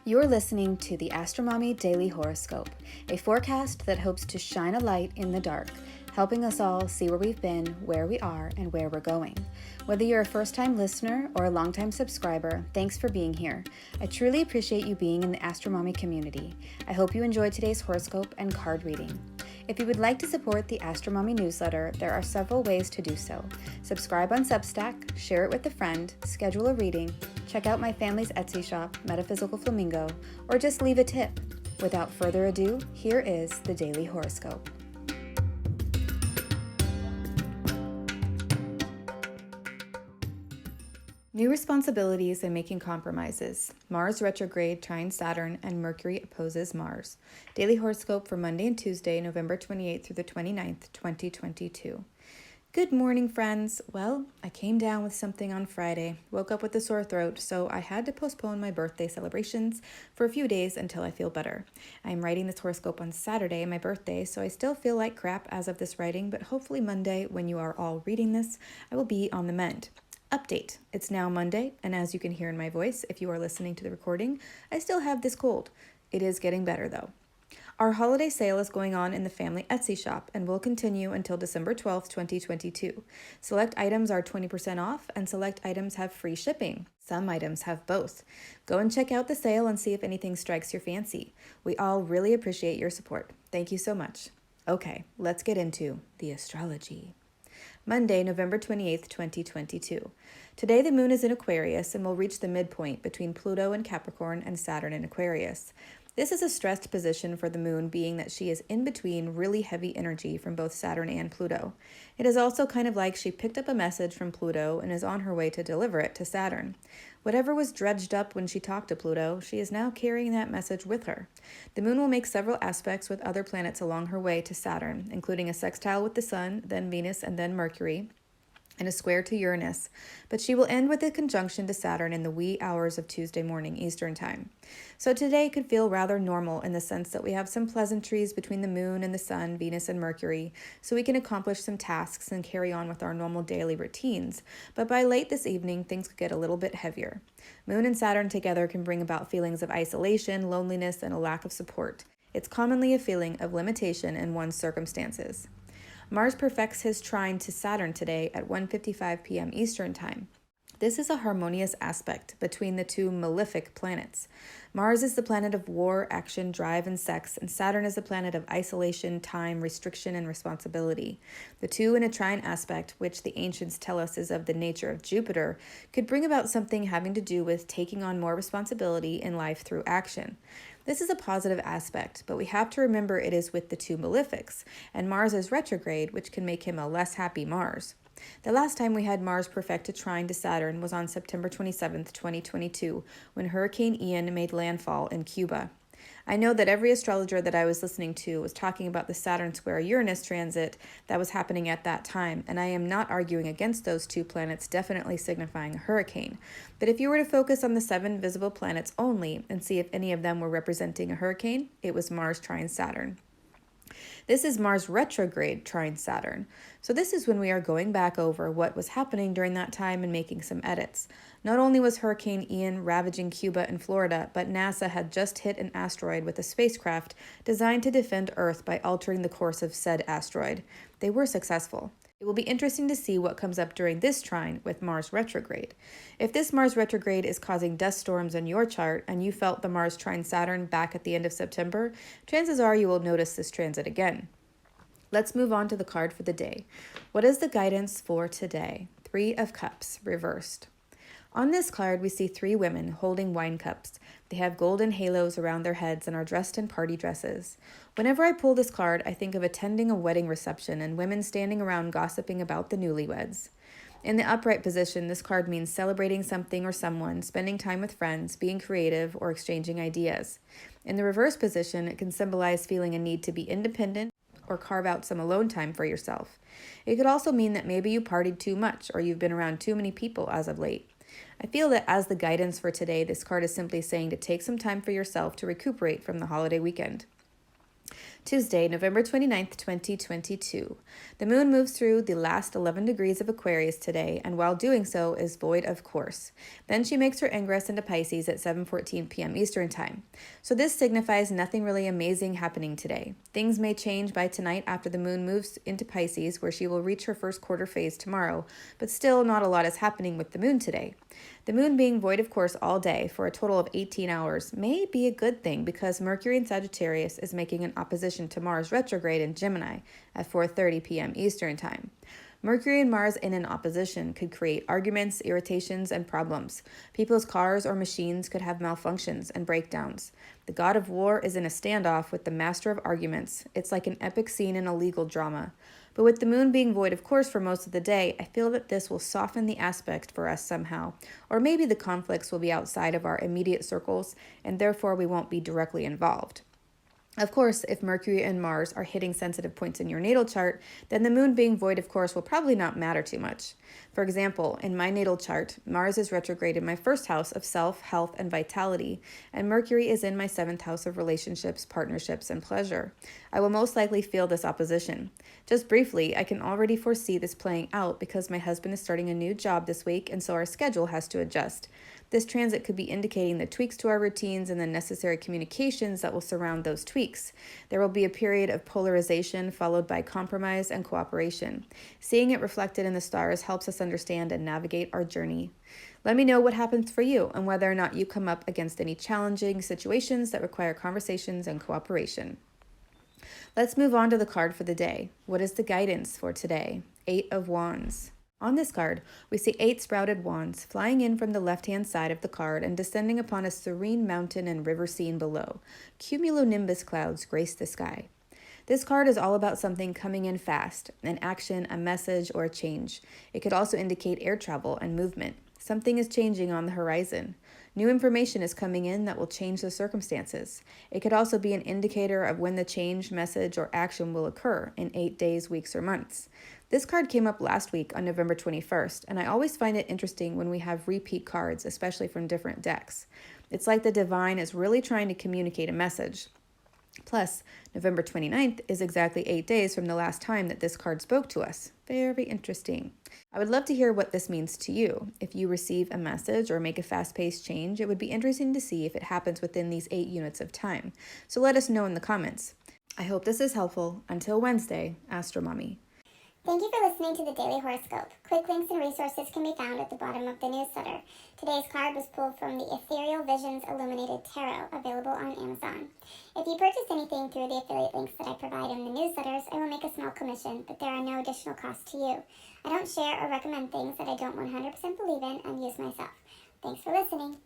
You're listening to the AstroMommy Daily Horoscope, a forecast that hopes to shine a light in the dark, helping us all see where we've been, where we are, and where we're going. Whether you're a first-time listener or a long-time subscriber, thanks for being here. I truly appreciate you being in the AstroMommy community. I hope you enjoyed today's horoscope and card reading. If you would like to support the AstroMommy Newsletter, there are several ways to do so. Subscribe on Substack, share it with a friend, schedule a reading, check out my family's Etsy shop, Metaphysical Flamingo, or just leave a tip. Without further ado, here is the Daily Horoscope. New responsibilities and making compromises. Mars retrograde, trine Saturn, and Mercury opposes Mars. Daily horoscope for Monday and Tuesday, November 28th through the 29th, 2022. Good morning, friends. Well, I came down with something on Friday, woke up with a sore throat, so I had to postpone my birthday celebrations for a few days until I feel better. I'm writing this horoscope on Saturday, my birthday, so I still feel like crap as of this writing, but hopefully Monday, when you are all reading this, I will be on the mend. Update. It's now Monday, and as you can hear in my voice, if you are listening to the recording, I still have this cold. It is getting better, though. Our holiday sale is going on in the family Etsy shop and will continue until December 12th, 2022. Select items are 20% off, and select items have free shipping. Some items have both. Go and check out the sale and see if anything strikes your fancy. We all really appreciate your support. Thank you so much. Okay, let's get into the astrology. Monday, November 28th, 2022. Today the moon is in Aquarius and will reach the midpoint between Pluto in Capricorn and Saturn in Aquarius. This is a stressed position for the moon, being that she is in between really heavy energy from both Saturn and Pluto. It is also kind of like she picked up a message from Pluto and is on her way to deliver it to Saturn. Whatever was dredged up when she talked to Pluto, she is now carrying that message with her. The moon will make several aspects with other planets along her way to Saturn, including a sextile with the Sun, then Venus, and then Mercury, and a square to Uranus, but she will end with a conjunction to Saturn in the wee hours of Tuesday morning Eastern Time. So today could feel rather normal in the sense that we have some pleasantries between the moon and the sun, Venus and Mercury, so we can accomplish some tasks and carry on with our normal daily routines, but by late this evening, things could get a little bit heavier. Moon and Saturn together can bring about feelings of isolation, loneliness, and a lack of support. It's commonly a feeling of limitation in one's circumstances. Mars perfects his trine to Saturn today at 1:55 p.m. Eastern Time. This is a harmonious aspect between the two malefic planets. Mars is the planet of war, action, drive, and sex, and Saturn is the planet of isolation, time, restriction, and responsibility. The two in a trine aspect, which the ancients tell us is of the nature of Jupiter, could bring about something having to do with taking on more responsibility in life through action. This is a positive aspect, but we have to remember it is with the two malefics, and Mars is retrograde, which can make him a less happy Mars. The last time we had Mars perfect a trine to Saturn was on September 27th, 2022, when Hurricane Ian made landfall in Cuba. I know that every astrologer that I was listening to was talking about the Saturn square Uranus transit that was happening at that time, and I am not arguing against those two planets definitely signifying a hurricane. But if you were to focus on the 7 visible planets only and see if any of them were representing a hurricane, it was Mars trine Saturn. This is Mars retrograde trine Saturn. So this is when we are going back over what was happening during that time and making some edits. Not only was Hurricane Ian ravaging Cuba and Florida, but NASA had just hit an asteroid with a spacecraft designed to defend Earth by altering the course of said asteroid. They were successful. It will be interesting to see what comes up during this trine with Mars retrograde. If this Mars retrograde is causing dust storms in your chart and you felt the Mars trine Saturn back at the end of September, chances are you will notice this transit again. Let's move on to the card for the day. What is the guidance for today? 3 of Cups, reversed. On this card, we see 3 women holding wine cups. They have golden halos around their heads and are dressed in party dresses. Whenever I pull this card, I think of attending a wedding reception and women standing around gossiping about the newlyweds. In the upright position, this card means celebrating something or someone, spending time with friends, being creative, or exchanging ideas. In the reverse position, it can symbolize feeling a need to be independent or carve out some alone time for yourself. It could also mean that maybe you partied too much or you've been around too many people as of late. I feel that as the guidance for today, this card is simply saying to take some time for yourself to recuperate from the holiday weekend. Tuesday, November 29th, 2022. The moon moves through the last 11 degrees of Aquarius today, and while doing so is void of course. Then she makes her ingress into Pisces at 7:14 p.m. Eastern Time. So this signifies nothing really amazing happening today. Things may change by tonight after the moon moves into Pisces, where she will reach her first quarter phase tomorrow, but still not a lot is happening with the moon today. The moon being void of course all day for a total of 18 hours may be a good thing because Mercury in Sagittarius is making an opposition to Mars retrograde in Gemini at 4:30 p.m. Eastern Time. Mercury and Mars in an opposition could create arguments, irritations, and problems. People's cars or machines could have malfunctions and breakdowns. The god of war is in a standoff with the master of arguments. It's like an epic scene in a legal drama. But with the moon being void of course for most of the day, I feel that this will soften the aspect for us somehow. Or maybe the conflicts will be outside of our immediate circles, and therefore we won't be directly involved. Of course, if Mercury and Mars are hitting sensitive points in your natal chart, then the moon being void of course will probably not matter too much. For example, in my natal chart, Mars is retrograde in my first house of self, health, and vitality, and Mercury is in my seventh house of relationships, partnerships, and pleasure. I will most likely feel this opposition. Just briefly, I can already foresee this playing out because my husband is starting a new job this week, and so our schedule has to adjust. This transit could be indicating the tweaks to our routines and the necessary communications that will surround those tweaks. There will be a period of polarization followed by compromise and cooperation. Seeing it reflected in the stars helps us understand and navigate our journey. Let me know what happens for you and whether or not you come up against any challenging situations that require conversations and cooperation. Let's move on to the card for the day. What is the guidance for today? 8 of Wands. On this card, we see 8 sprouted wands flying in from the left-hand side of the card and descending upon a serene mountain and river scene below. Cumulonimbus clouds grace the sky. This card is all about something coming in fast, an action, a message, or a change. It could also indicate air travel and movement. Something is changing on the horizon. New information is coming in that will change the circumstances. It could also be an indicator of when the change, message, or action will occur in 8 days, weeks, or months. This card came up last week on November 21st, and I always find it interesting when we have repeat cards, especially from different decks. It's like the divine is really trying to communicate a message. Plus, November 29th is exactly 8 days from the last time that this card spoke to us. Very interesting. I would love to hear what this means to you. If you receive a message or make a fast-paced change, it would be interesting to see if it happens within these 8 units of time. So let us know in the comments. I hope this is helpful. Until Wednesday, AstroMommy. Thank you for listening to the Daily Horoscope. Quick links and resources can be found at the bottom of the newsletter. Today's card was pulled from the Ethereal Visions Illuminated Tarot, available on Amazon. If you purchase anything through the affiliate links that I provide in the newsletters, I will make a small commission, but there are no additional costs to you. I don't share or recommend things that I don't 100% believe in and use myself. Thanks for listening.